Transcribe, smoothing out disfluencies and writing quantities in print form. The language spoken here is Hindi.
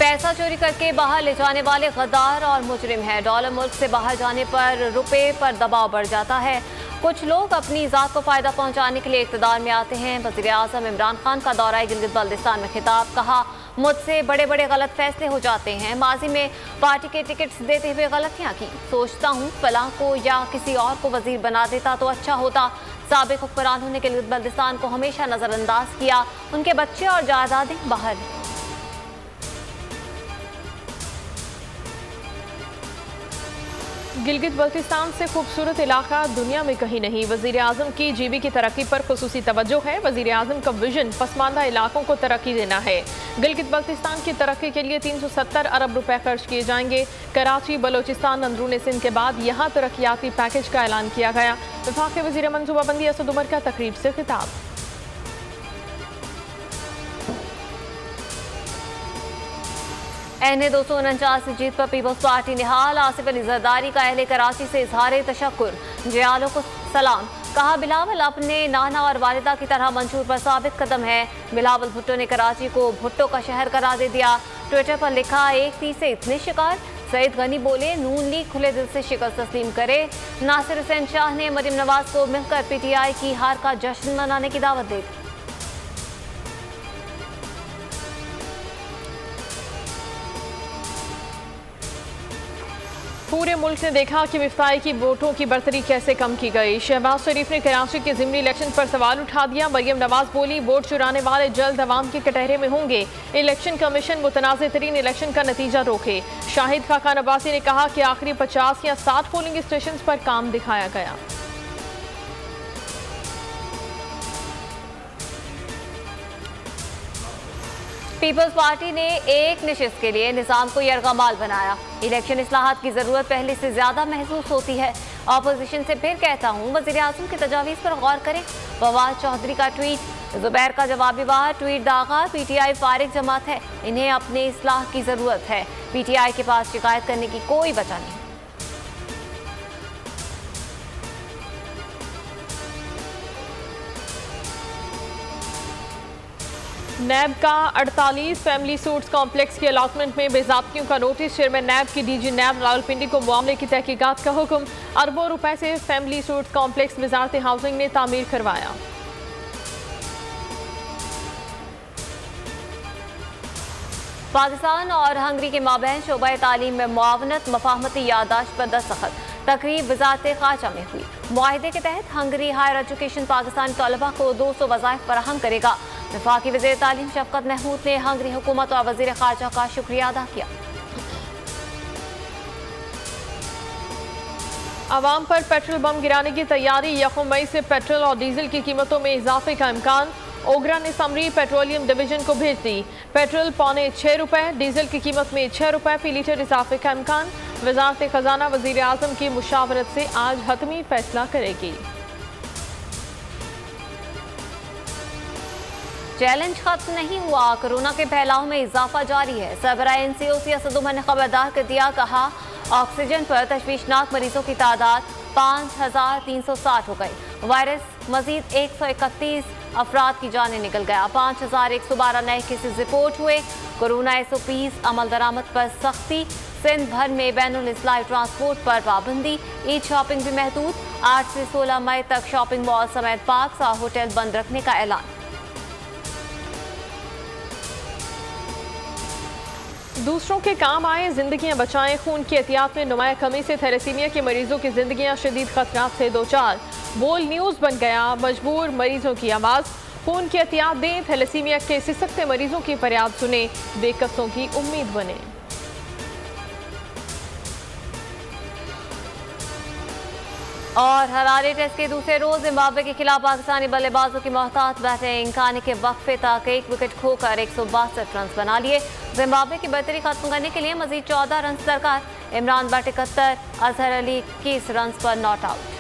पैसा चोरी करके बाहर ले जाने वाले गद्दार और मुजरिम है। डॉलर मुल्क से बाहर जाने पर रुपए पर दबाव बढ़ जाता है। कुछ लोग अपनी ज़ात को फ़ायदा पहुंचाने के लिए इक़्तिदार में आते हैं। वज़ीर आज़म इमरान खान का दौरा गिलगित बल्तिस्तान में खिताब। कहा, मुझसे बड़े बड़े गलत फैसले हो जाते हैं। माजी में पार्टी के टिकट्स देते हुए गलतियां की। सोचता हूँ फलां को या किसी और को वजीर बना देता तो अच्छा होता। साबिक हुक्मरानों ने गिलगित बल्तिस्तान को हमेशा नज़रअंदाज किया। उनके बच्चे और जायदादें बाहर हैं। गिलगित बल्तिस्तान से खूबसूरत इलाका दुनिया में कहीं नहीं। वज़ीर आज़म की जीबी की तरक्की पर खुसूसी तवज्जो है। वज़ीर आज़म का विजन पसमानदा इलाकों को तरक्की देना है। गिलगित बल्तिस्तान की तरक्की के लिए 370 अरब रुपए खर्च किए जाएंगे। कराची, बलोचिस्तान, अंदरूनी सिंध के बाद यहाँ तरक्याती पैकेज का ऐलान किया गया। वफाकी वज़ीर मनसूबाबंदी असद उमर का तकरीब से खिताब। NA 249 जीत पर पीपल्स पार्टी निहाल। आसिफ अली जरदारी का अहले कराची से इजहार तशक्कुर। जयालों को सलाम। कहा, बिलावल अपने नाना और वालिदा की तरह मंशूर पर साबित कदम है। बिलावल भुट्टो ने कराची को भुट्टो का शहर करार दे दिया। ट्विटर पर लिखा, एक तीर से इतने शिकार। सईद गनी बोले, नून लीग खुले दिल से शिकस्त तस्लीम करे। नासिर हुसैन शाह ने मरीम नवाज को मिलकर PTI की हार का जश्न मनाने की दावत दी। पूरे मुल्क ने देखा कि मिफ्ताही की वोटों की बर्तरी कैसे कम की गई। शहबाज शरीफ ने कराची के ज़िमनी इलेक्शन पर सवाल उठा दिया। मरियम नवाज बोली, वोट चुराने वाले जल्द अवाम के कटहरे में होंगे। इलेक्शन कमीशन मुतनाज़ तरीन इलेक्शन का नतीजा रोके। शाहिद खाकान अब्बासी ने कहा कि आखिरी 50 या 60 पोलिंग स्टेशन पर काम दिखाया गया। पीपल्स पार्टी ने एक नशिस्त के लिए निज़ाम को यरगमाल बनाया। इलेक्शन इस्लाहात की ज़रूरत पहले से ज़्यादा महसूस होती है। अपोजिशन से फिर कहता हूँ, वज़ीर आज़म की तजावीज़ पर गौर करें। फवाद चौधरी का ट्वीट। ज़ुबैर का जवाबी वार। ट्वीट दागा, PTI फारिग जमात है, इन्हें अपने इस्लाह की ज़रूरत है। PTI के पास शिकायत करने की कोई वजह नहीं। नैब का 48 फैमिली सूट्स कॉम्प्लेक्स की अलॉटमेंट में बेज़ाब्तियों का नोटिस। चेयरमैन नैब की DG नैब रावलपिंडी को मामले की तहकीकात का हुक्म। अरबों रुपए से फैमिली सूट्स कॉम्प्लेक्स वज़ारत हाउसिंग ने तामीर करवाया। पाकिस्तान और हंगरी के माबैन शोबा तालीम में मुआवनत मफाहमती यादाश्त पर दस्तखत। तकरीब वज़ारत ख़ारजा में हुई। मुआहिदे के तहत हंगरी हायर एजुकेशन पाकिस्तानी तलबा को 200 वज़ाइफ फराहम करेगा। वफाकी वज़ीर तालीम शफ़क़त महमूद ने हंगरी हुकूमत और वज़ीर ख़ारजा का शुक्रिया अदा किया। अवाम पर पेट्रोल बम गिराने की तैयारी। 1 मई से पेट्रोल और डीजल की कीमतों में इजाफे का इम्कान। ओगरा ने समरी पेट्रोलियम डिवीजन को भेज दी। पेट्रोल पौने 6 रुपए, डीजल की कीमत में 6 रुपए फी लीटर इजाफे का इम्कान। वज़ारत खजाना वज़ीर आज़म की मुशावरत से आज हतमी फैसला करेगी। चैलेंज खत्म नहीं हुआ। कोरोना के फैलाव में इजाफा जारी है। सरबराह NCOC असद उमर ने खबरदार कर दिया। कहा, ऑक्सीजन पर तशवीशनाक मरीजों की तादाद 5360 हो गई। वायरस मजीद 131 अफराद की जानें निकल गया। 5112 नए केसेस रिपोर्ट हुए। कोरोना SOPs अमल दरामद पर सख्ती। सिंध भर में बैनुल इस्लाही ट्रांसपोर्ट पर पाबंदी। ईद शॉपिंग भी महदूद। 8 से 16 मई तक शॉपिंग मॉल समेत पार्क और होटल बंद रखने का ऐलान। दूसरों के काम आए, जिंदगियां बचाएं। खून की एहतियात में नुमाया कमी से थैलेसीमिया के मरीजों की जिंदगियां शदीद खतरात से दो चार। बोल न्यूज़ बन गया मजबूर मरीजों की आवाज़। खून की एहतियात दें, थैलेसीमिया के सिसकते मरीजों की फरियाद सुने, बेकसों की उम्मीद बने। और हरारे टेस्ट के दूसरे रोज जिम्बाब्वे के खिलाफ पाकिस्तानी बल्लेबाजों की मोहतात बैटिंग। खाने के वक्फे तक 1 विकेट खोकर 162 रन बना लिए। जिम्बाब्वे की बर्तरी खत्म करने के लिए मजीद 14 रन दरकार। इमरान बट 71, अजहर अली 21 रन पर नॉट आउट।